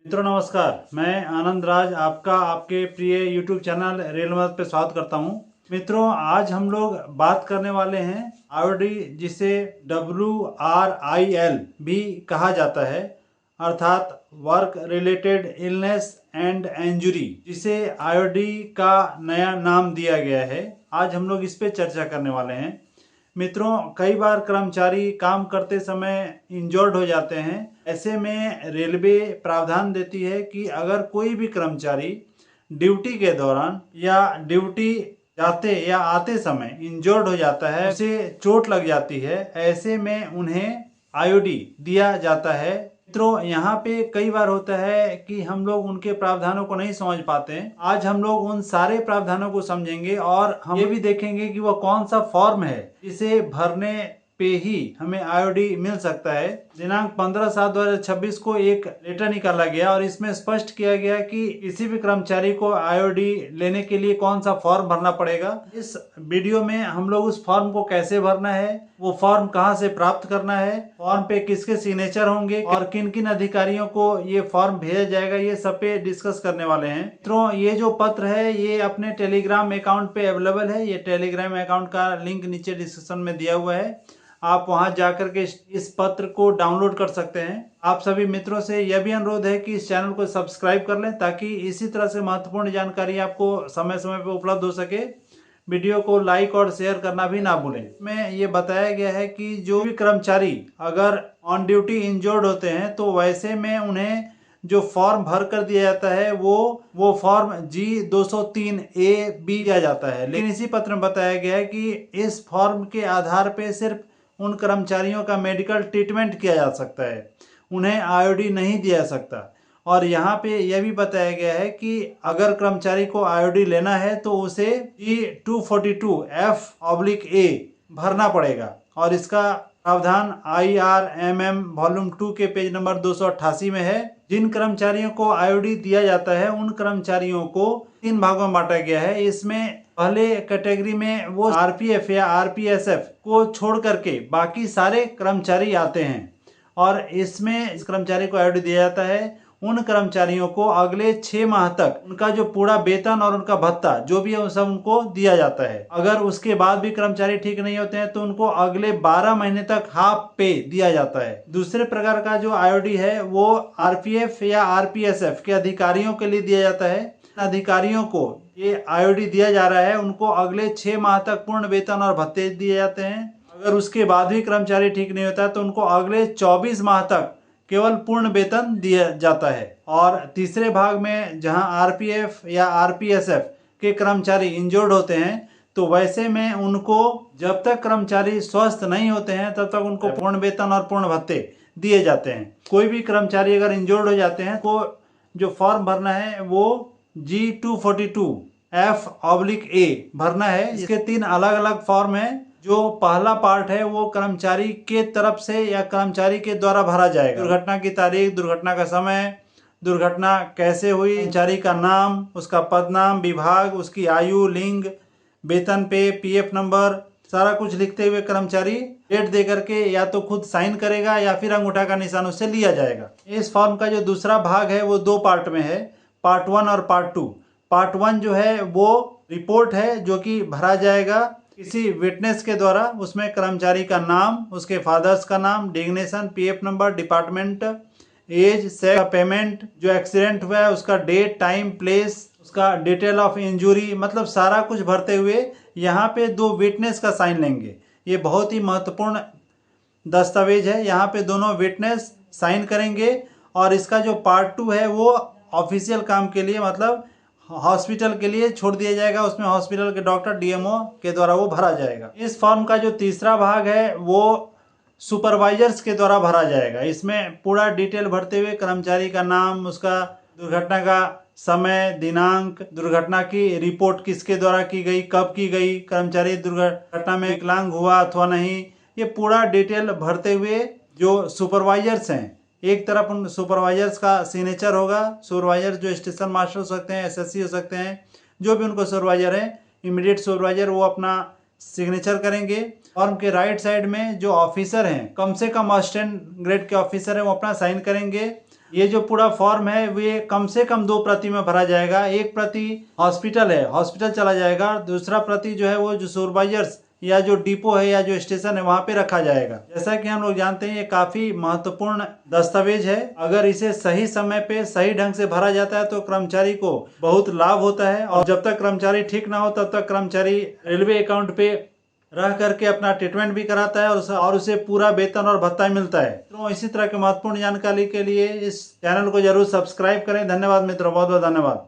मित्रों नमस्कार, मैं आनंद राज आपका आपके प्रिय YouTube चैनल रेल मदद पे स्वागत करता हूं। मित्रों, आज हम लोग बात करने वाले हैं आईओडी, जिसे WRIL भी कहा जाता है, अर्थात work related illness and injury, जिसे आईओडी का नया नाम दिया गया है। आज हम लोग इस पे चर्चा करने वाले हैं। मित्रों, कई बार कर्मचारी काम करते समय इंजर्ड हो जाते हैं। ऐसे में रेलवे प्रावधान देती है कि अगर कोई भी कर्मचारी ड्यूटी के दौरान या ड्यूटी जाते या आते समय इंजर्ड हो जाता है, उसे चोट लग जाती है, ऐसे में उन्हें आईओडी दिया जाता है। मित्रों, यहाँ पे कई बार होता है कि हम लोग उनके प्रावधानों को नहीं समझ पाते हैं। आज हम लोग उन सारे प्रावधानों को समझेंगे और हम ये भी देखेंगे कि वो कौन सा फॉर्म है जिसे भरने पे ही हमें आईओडी मिल सकता है। दिनांक 15/7/2026 को एक लेटर निकाला गया और इसमें स्पष्ट किया गया कि किसी भी कर्मचारी को आईओडी लेने के लिए कौन सा फॉर्म भरना पड़ेगा। इस वीडियो में हम लोग उस फॉर्म को कैसे भरना है, वो फॉर्म कहाँ से प्राप्त करना है, फॉर्म पे किसके सिग्नेचर होंगे और किन किन अधिकारियों को ये फॉर्म भेजा जाएगा, ये सब पे डिस्कस करने वाले हैं। मित्रों, ये जो पत्र है ये अपने टेलीग्राम अकाउंट पे अवेलेबल है। ये टेलीग्राम अकाउंट का लिंक नीचे डिस्क्रिप्शन में दिया हुआ है, आप वहां जाकर के इस पत्र को डाउनलोड कर सकते हैं। आप सभी मित्रों से यह भी अनुरोध है कि इस चैनल को सब्सक्राइब कर लें ताकि इसी तरह से महत्वपूर्ण जानकारी आपको समय समय पर उपलब्ध हो सके। वीडियो को लाइक और शेयर करना भी ना भूलें। में ये बताया गया है कि जो भी कर्मचारी अगर ऑन ड्यूटी इंजर्ड होते हैं तो वैसे में उन्हें जो फॉर्म भर कर दिया जाता है वो फॉर्म G203A भी दिया जाता है। लेकिन इसी पत्र में बताया गया है कि इस फॉर्म के आधार पे सिर्फ उन कर्मचारियों का मेडिकल ट्रीटमेंट किया जा सकता है, उन्हें आईओडी नहीं दिया जा सकता। और यहाँ पे यह भी बताया गया है कि अगर कर्मचारी को आईओडी लेना है तो उसे G242F/A भरना पड़ेगा और इसका प्रावधान IRMM वॉल्यूम 2 के पेज नंबर 288 में है। जिन कर्मचारियों को आईओडी दिया जाता है उन कर्मचारियों को 3 भागों में बांटा गया है। इसमें पहले कैटेगरी में वो आरपीएफ या आरपीएसएफ को छोड़ करके बाकी सारे कर्मचारी आते हैं और इसमें इस कर्मचारी को आईओडी दिया जाता है। उन कर्मचारियों को अगले 6 माह तक उनका जो पूरा वेतन और उनका भत्ता जो भी है वो सब उनको दिया जाता है। अगर उसके बाद भी कर्मचारी ठीक नहीं होते हैं तो उनको अगले 12 महीने तक हाफ पे दिया जाता है। दूसरे प्रकार का जो आईओडी है वो आरपीएफ या आरपीएसएफ के अधिकारियों के लिए दिया जाता है। अधिकारियों को ये आईओडी दिया जा रहा है, उनको अगले 6 माह तक पूर्ण वेतन और भत्ते दिए जाते हैं। अगर उसके बाद भी कर्मचारी ठीक नहीं होता तो उनको अगले 24 माह तक केवल पूर्ण वेतन दिया जाता है। और तीसरे भाग में जहां आरपीएफ या आरपीएसएफ के कर्मचारी इंजर्ड होते हैं तो वैसे में उनको जब तक कर्मचारी स्वस्थ नहीं होते हैं तब तक उनको पूर्ण वेतन और पूर्ण भत्ते दिए जाते हैं। कोई भी कर्मचारी अगर इंजर्ड हो जाते हैं तो जो फॉर्म भरना है वो G242F/A भरना है। इसके 3 अलग अलग फॉर्म है। जो पहला पार्ट है वो कर्मचारी के तरफ से या कर्मचारी के द्वारा भरा जाएगा। दुर्घटना की तारीख, दुर्घटना का समय, दुर्घटना कैसे हुई, कर्मचारी का नाम, उसका पद नाम, विभाग, उसकी आयु, लिंग, वेतन पे, पीएफ नंबर, सारा कुछ लिखते हुए कर्मचारी डेट दे करके या तो खुद साइन करेगा या फिर अंगूठा का निशान उससे लिया जाएगा। इस फॉर्म का जो दूसरा भाग है वो 2 पार्ट में है, पार्ट 1 और पार्ट 2। पार्ट 1 जो है वो रिपोर्ट है जो कि भरा जाएगा किसी विटनेस के द्वारा। उसमें कर्मचारी का नाम, उसके फादर्स का नाम, designation, PF number, department, age, sex, payment, जो एक्सीडेंट हुआ है उसका डेट, टाइम, प्लेस, उसका डिटेल ऑफ इंजरी, मतलब सारा कुछ भरते हुए यहाँ पे 2 विटनेस का साइन लेंगे। ये बहुत ही महत्वपूर्ण दस्तावेज है। यहाँ पे दोनों विटनेस साइन करेंगे और इसका जो पार्ट 2 है वो ऑफिशियल काम के लिए, मतलब हॉस्पिटल के लिए छोड़ दिया जाएगा। उसमें हॉस्पिटल के डॉक्टर, डीएमओ के द्वारा वो भरा जाएगा। इस फॉर्म का जो तीसरा भाग है वो सुपरवाइजर्स के द्वारा भरा जाएगा। इसमें पूरा डिटेल भरते हुए कर्मचारी का नाम, उसका दुर्घटना का समय, दिनांक, दुर्घटना की रिपोर्ट किसके द्वारा की गई, कब की गई, कर्मचारी दुर्घटना में विकलांग हुआ अथवा नहीं, ये पूरा डिटेल भरते हुए जो सुपरवाइजर्स हैं, एक तरफ उन सुपरवाइजर्स का सिग्नेचर होगा। सुपरवाइजर जो स्टेशन मास्टर हो सकते हैं, एसएससी हो सकते हैं, जो भी उनको सुपरवाइजर है, इमीडिएट सुपरवाइजर, वो अपना सिग्नेचर करेंगे। फॉर्म के राइट साइड में जो ऑफिसर हैं, कम से कम असिस्टेंट ग्रेड के ऑफिसर हैं, वो अपना साइन करेंगे। ये जो पूरा फॉर्म है वे कम से कम 2 प्रति में भरा जाएगा। एक प्रति हॉस्पिटल है, हॉस्पिटल चला जाएगा, दूसरा प्रति जो है वो जो सुपरवाइजर्स या जो डिपो है या जो स्टेशन है वहां पे रखा जाएगा। जैसा कि हम लोग जानते हैं ये काफी महत्वपूर्ण दस्तावेज है। अगर इसे सही समय पे सही ढंग से भरा जाता है तो कर्मचारी को बहुत लाभ होता है, और जब तक कर्मचारी ठीक ना हो तब तक कर्मचारी रेलवे अकाउंट पे रह करके अपना ट्रीटमेंट भी कराता है और उसे पूरा वेतन और भत्ता मिलता है। तो इसी तरह की महत्वपूर्ण जानकारी के लिए इस चैनल को जरूर सब्सक्राइब करें। धन्यवाद मित्रों, बहुत बहुत धन्यवाद।